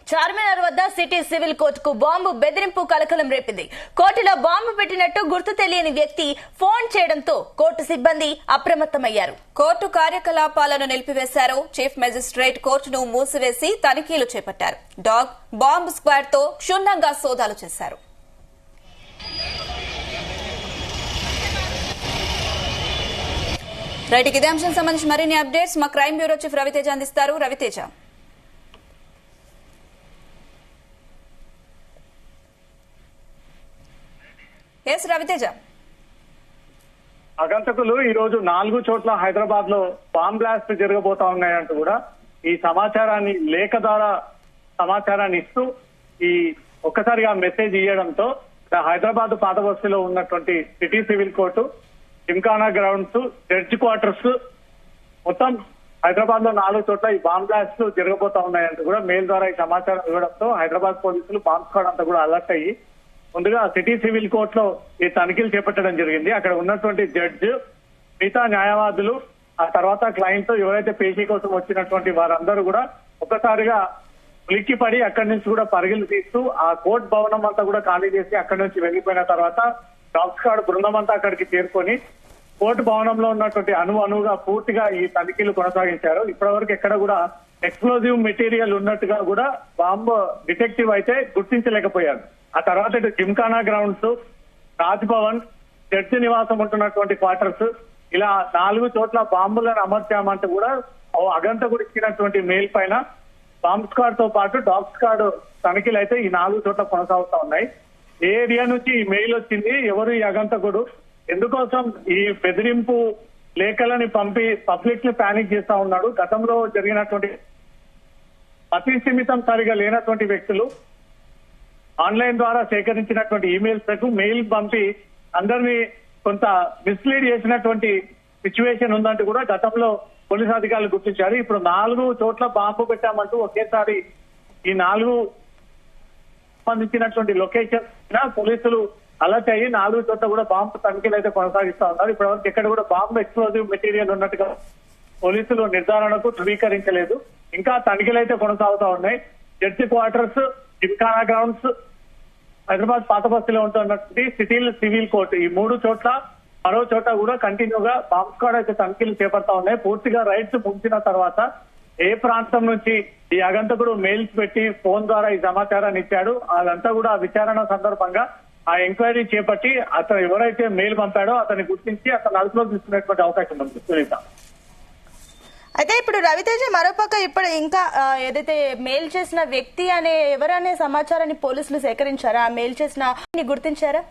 చార్మినార్ వద్ద city civil కోర్టుకు bomb బెదిరింపు కలకలం రేపింది. కోర్టులో బాంబు పెట్టినట్టు గుర్తు తెలియని వ్యక్తి ఫోన్ చేయడంతో కోర్టు సిబ్బంది అప్రమత్తమయ్యారు. కోర్టు కార్యకలాపాలను నిలిపివేశారు. చీఫ్ మెజిస్ట్రేట్ కోర్టును మూసివేసి తనిఖీలు చేపట్టారు. డాగ్ బాంబు స్క్వాడ్ తో క్షుణ్ణంగా సోదాలు చేశారు. రైట్, ఇదే అంశం సంబంధించి మరిన్ని అప్డేట్స్ మా క్రైమ్ బ్యూరో చీఫ్ రవితేజ అందిస్తారు. రవితేజ. రవితేజ, ఆగంతకులు ఈ రోజు 4 చోట్ల హైదరాబాద్ లో బాంబ్ బ్లాస్ట్ జరగబోతా ఉన్నాయంటూ కూడా ఈ సమాచారాన్ని లేఖ ద్వారా సమాచారాన్ని ఇస్తూ ఈ ఒక్కసారిగా మెసేజ్ ఇవ్వడంతో హైదరాబాద్ పాత బస్తీలో ఉన్నటువంటి city civil court, Gymkhana grounds, judge quarters మొత్తం హైదరాబాద్ లో 4 చోట్ల ఈ బాంబ్ బ్లాస్ట్ జరగబోతా ఉన్నాయంటూ కూడా మెయిల్ ద్వారా ఈ సమాచారం ఇవ్వడంతో హైదరాబాద్ పోలీసులు బాంబ్ స్క్వాడ్ అంతా కూడా అలర్ట్ అయ్యి ముందుగా సిటీ సివిల్ కోర్టులో ఈ తనిఖీలు చేపట్టడం జరిగింది. అక్కడ ఉన్నటువంటి జడ్జ్, మిగతా న్యాయవాదులు, ఆ తర్వాత క్లయింట్ ఎవరైతే పేషీ కోసం వచ్చినటువంటి వారందరూ కూడా ఒక్కసారిగా ఉలిక్కిపడి అక్కడి నుంచి కూడా పరుగులు తీస్తూ ఆ కోర్టు భవనం అంతా కూడా ఖాళీ చేసి అక్కడి నుంచి వెళ్లిపోయిన తర్వాత డాగ్ స్క్వాడ్ బృందం అంతా అక్కడికి చేరుకొని కోర్టు భవనంలో ఉన్నటువంటి అణువుగా పూర్తిగా ఈ తనిఖీలు కొనసాగించారు. ఇప్పటి వరకు ఎక్కడ కూడా ఎక్స్ప్లోజివ్ మెటీరియల్ ఉన్నట్టుగా కూడా బాంబు డిటెక్టివ్ అయితే గుర్తించలేకపోయారు. ఆ తర్వాత ఇటు జిమ్ఖానా గ్రౌండ్స్, రాజ్ భవన్, జడ్జి నివాసం ఉంటున్నటువంటి క్వార్టర్స్, ఇలా 4 చోట్ల బాంబులను అమర్చామంటూ కూడా అగంతకుడు ఇచ్చినటువంటి మెయిల్ పైన బాంబ్ స్క్వాడ్ తో పాటు డాగ్ స్క్వాడ్ తనిఖీలు అయితే ఈ 4 చోట్ల కొనసాగుతా ఉన్నాయి. ఏ ఏరియా నుంచి ఈ మెయిల్ వచ్చింది, ఎవరు ఈ అగంతకుడు, ఎందుకోసం ఈ బెదిరింపు లేఖలని పంపి పబ్లిక్ ని పానిక్ చేస్తా ఉన్నాడు, గతంలో జరిగినటువంటి అతి స్థిమితం సరిగా లేనటువంటి వ్యక్తులు ఆన్లైన్ ద్వారా సేకరించినటువంటి ఈమెయిల్స్ కు మెయిల్ పంపి అందరినీ కొంత మిస్లీడ్ చేసినటువంటి సిచ్యువేషన్ ఉందంటూ కూడా గతంలో పోలీసు అధికారులు గుర్తించారు. ఇప్పుడు 4 చోట్ల బాంబు పెట్టామంటూ ఒకేసారి ఈ 4 సంబంధించినటువంటి లొకేషన్ పోలీసులు అలర్ట్ అయ్యి 4 చోట్ల కూడా బాంబు తనిఖీలు అయితే కొనసాగిస్తా ఉన్నారు. ఇప్పటివరకు ఎక్కడ కూడా బాంబు ఎక్స్ప్లోజివ్ మెటీరియల్ ఉన్నట్టుగా పోలీసులు నిర్ధారణకు ధృవీకరించలేదు. ఇంకా తనిఖీలు అయితే కొనసాగుతా ఉన్నాయి. Judge quarters, Gymkhana grounds, Hyderabad పాత బస్తీలో ఉంటున్నటువంటి సిటీ సివిల్ కోర్టు, ఈ 3 చోట్ల మరో చోట కూడా కంటిన్యూగా బాంబ్ స్క్వాడ్ అయితే తనిఖీలు చేపడతా ఉన్నాయి. పూర్తిగా రైట్స్ ముగిసిన తర్వాత ఏ ప్రాంతం నుంచి ఈ అగంతకుడు మెయిల్స్ పెట్టి ఫోన్ ద్వారా ఈ సమాచారాన్ని ఇచ్చాడు, అదంతా కూడా విచారణ సందర్భంగా ఆ ఎంక్వైరీ చేపట్టి అతను ఎవరైతే మెయిల్ పంపాడో అతన్ని గుర్తించి అతను అదుపులోకి తీసుకునేటువంటి అవకాశం ఉంది. సునీత, అయితే ఇప్పుడు రవితేజ మరోపక్క ఇప్పుడు ఇంకా ఏదైతే మెయిల్ చేసిన వ్యక్తి అనే ఎవరనే సమాచారాన్ని పోలీసులు సేకరించారా? ఆ మెయిల్ చేసిన గుర్తించారా?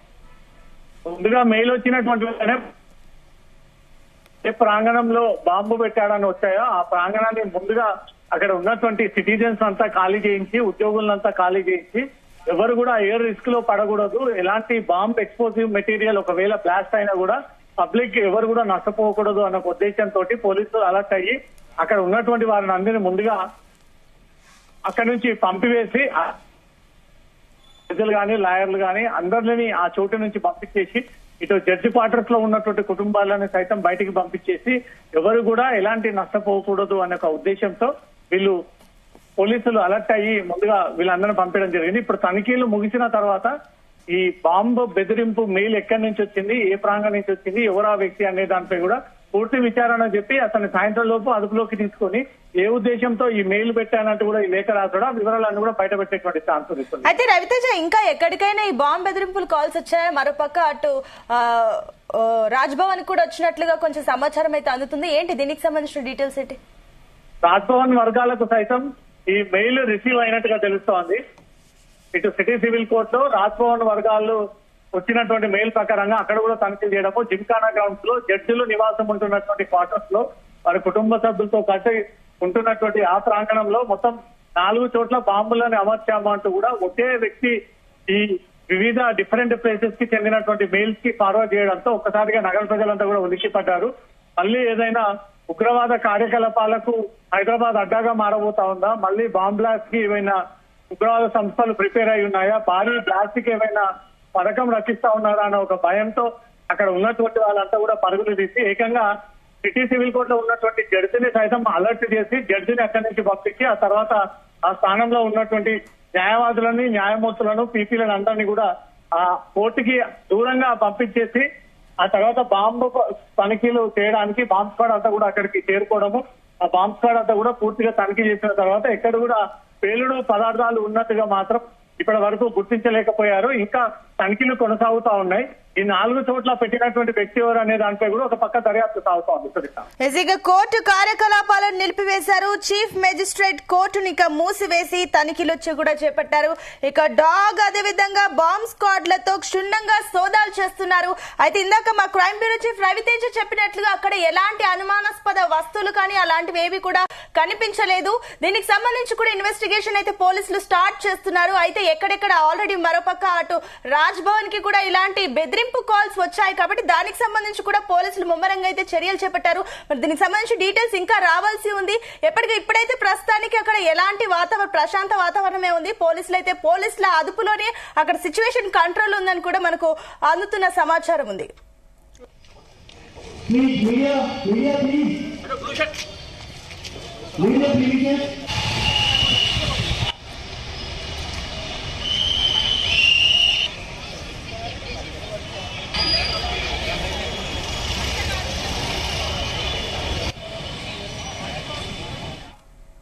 ముందుగా మెయిల్ వచ్చినటువంటి ఏ ప్రాంగణంలో బాంబు పెట్టాడని వచ్చాయో ఆ ప్రాంగణాన్ని ముందుగా అక్కడ ఉన్నటువంటి సిటిజన్స్ అంతా ఖాళీ చేయించి, ఉద్యోగులంతా ఖాళీ చేయించి, ఎవరు కూడా ఎయిర్ రిస్క్ లో పడకూడదు, ఎలాంటి బాంబ్ ఎక్స్ప్లోజివ్ మెటీరియల్ ఒకవేళ బ్లాస్ట్ అయినా కూడా పబ్లిక్ ఎవరు కూడా నష్టపోకూడదు అన్న ఉద్దేశంతో పోలీసులు అలర్ట్ అయ్యి అక్కడ ఉన్నటువంటి వారిని అందరినీ ముందుగా అక్కడి నుంచి పంపివేసి ప్రజలు గాని, లాయర్లు గాని అందరినీ ఆ చోటు నుంచి పంపించేసి ఇటు జడ్జి క్వార్టర్స్ లో ఉన్నటువంటి కుటుంబాలను సైతం బయటికి పంపించేసి ఎవరు కూడా ఎలాంటి నష్టపోకూడదు అనే ఒక ఉద్దేశంతో వీళ్ళు పోలీసులు అలర్ట్ అయ్యి ముందుగా వీళ్ళందరినీ పంపించడం జరిగింది. ఇప్పుడు తనిఖీలు ముగిసిన తర్వాత ఈ బాంబు బెదిరింపు మెయిల్ ఎక్కడి నుంచి వచ్చింది, ఏ ప్రాంగం నుంచి వచ్చింది, ఎవరు ఆ వ్యక్తి అనే దానిపై కూడా పూర్తి విచారణ చెప్పి అతన్ని సాయంత్రం లోపు అదుపులోకి తీసుకుని ఏ ఉద్దేశంతో ఈ మెయిల్ పెట్టానంటూ కూడా ఈ లేఖ రాసడా వివరాలన్నీ కూడా బయట పెట్టేటువంటి ఛాన్స్ ఉంది. అయితే రవితేజ, ఇంకా ఎక్కడికైనా ఈ బాంబు బెదిరింపులు కాల్స్ వచ్చాయా? మరోపక్క అటు రాజ్ భవన్ కూడా వచ్చినట్లుగా కొంచెం సమాచారం అయితే అందుతుంది. ఏంటి దీనికి సంబంధించిన డీటెయిల్స్ ఏంటి? రాజ్ భవన్ వర్గాలకు సైతం ఈ మెయిల్ రిసీవ్ అయినట్టుగా తెలుస్తోంది. ఇటు సిటీ సివిల్ కోర్టులో రాజ్ భవన్ వర్గాలు వచ్చినటువంటి మెయిల్ ప్రకారంగా అక్కడ కూడా తనిఖీలు చేయడము, జిమ్ఖానా గ్రౌండ్స్ లో జడ్జిలు నివాసం ఉంటున్నటువంటి క్వార్టర్స్ లో వారి కుటుంబ సభ్యులతో కలిసి ఉంటున్నటువంటి ఆ ప్రాంగణంలో మొత్తం 4 చోట్ల బాంబులను అమర్చాము అంటూ కూడా ఒకే వ్యక్తి ఈ వివిధ డిఫరెంట్ ప్లేసెస్ కి చెందినటువంటి మెయిల్స్ కి ఫార్వర్డ్ చేయడంతో ఒక్కసారిగా నగర ప్రజలంతా కూడా ఉలిక్కిపడ్డారు. మళ్ళీ ఏదైనా ఉగ్రవాద కార్యకలాపాలకు హైదరాబాద్ అడ్డాగా మారబోతా ఉందా, మళ్ళీ బాంబ్ బ్లాస్ట్ కి ఏమైనా ఉగ్రవాద సంస్థలు ప్రిపేర్ అయి ఉన్నాయా, భారీ బ్లాస్ట్ కి ఏమైనా పథకం రచిస్తా ఉన్నారా అన్న ఒక భయంతో అక్కడ ఉన్నటువంటి వాళ్ళంతా కూడా పరుగులు తీసి ఏకంగా సిటీ సివిల్ కోర్టులో ఉన్నటువంటి జడ్జిని సైతం అలర్ట్ చేసి జడ్జిని అక్కడి నుంచి పంపించి ఆ తర్వాత ఆ స్థానంలో ఉన్నటువంటి న్యాయవాదులని, న్యాయమూర్తులను, పీపీలను అందరినీ కూడా ఆ కోర్టుకి దూరంగా పంపించేసి ఆ తర్వాత బాంబు తనిఖీలు చేయడానికి బాంబ్ స్క్వాడ్ అంతా కూడా అక్కడికి చేరుకోవడము, ఆ బాంబ్ స్క్వాడ్ అంతా కూడా పూర్తిగా తనిఖీ చేసిన తర్వాత ఎక్కడ కూడా పేలుడు పదార్థాలు ఉన్నట్టుగా మాత్రం ఇప్పటి వరకు గుర్తించలేకపోయారు. ఇంకా తనిఖీలు కొనసాగుతా ఉన్నాయి. ఈ 4 చోట్ల పెట్టినటువంటి వ్యక్తి ఎవరు అనే దానిపై కూడా ఒక పక్క దర్యాప్తు సాగుతా ఉంది. ఇక కోర్టు కార్యకలాపాలను నిలిపివేశారు. చీఫ్ మెజిస్ట్రేట్ కోర్టుని ఇక మూసివేసి తనిఖీలు కూడా చేపట్టారు. ఇక డాగ్ అదేవిధంగా బాంబ్ స్క్వాడ్లతో క్షుణ్ణంగా సోదాలు చేస్తున్నారు. అయితే ఇందాక మా క్రైమ్ బ్యూరో చీఫ్ రవితేజ చెప్పినట్లుగా అక్కడ ఎలాంటి అనుమానాస్పద వస్తువులు కానీ అలాంటివి ఏవి కూడా కనిపించలేదు. దీనికి సంబంధించి కూడా ఇన్వెస్టిగేషన్ అయితే పోలీసులు స్టార్ట్ చేస్తున్నారు. అయితే ఎక్కడెక్కడ ఆల్రెడీ మరోపక్క అటు రాజ్ భవన్ కి కూడా ఇలాంటి బెదిరింపు కాల్స్ వచ్చాయి కాబట్టి దానికి సంబంధించి కూడా పోలీసులు ముమ్మరంగా అయితే చర్యలు చేపట్టారు. మరి దీనికి సంబంధించి డీటెయిల్స్ ఇంకా రావాల్సి ఉంది. ఇప్పుడైతే ప్రస్తుతానికి అక్కడ ఎలాంటి ప్రశాంత వాతావరణమే ఉంది. పోలీసుల అదుపులోనే అక్కడ సిచ్యువేషన్ కంట్రోల్ ఉందని కూడా మనకు అందుతున్న సమాచారం ఉంది. Media, please.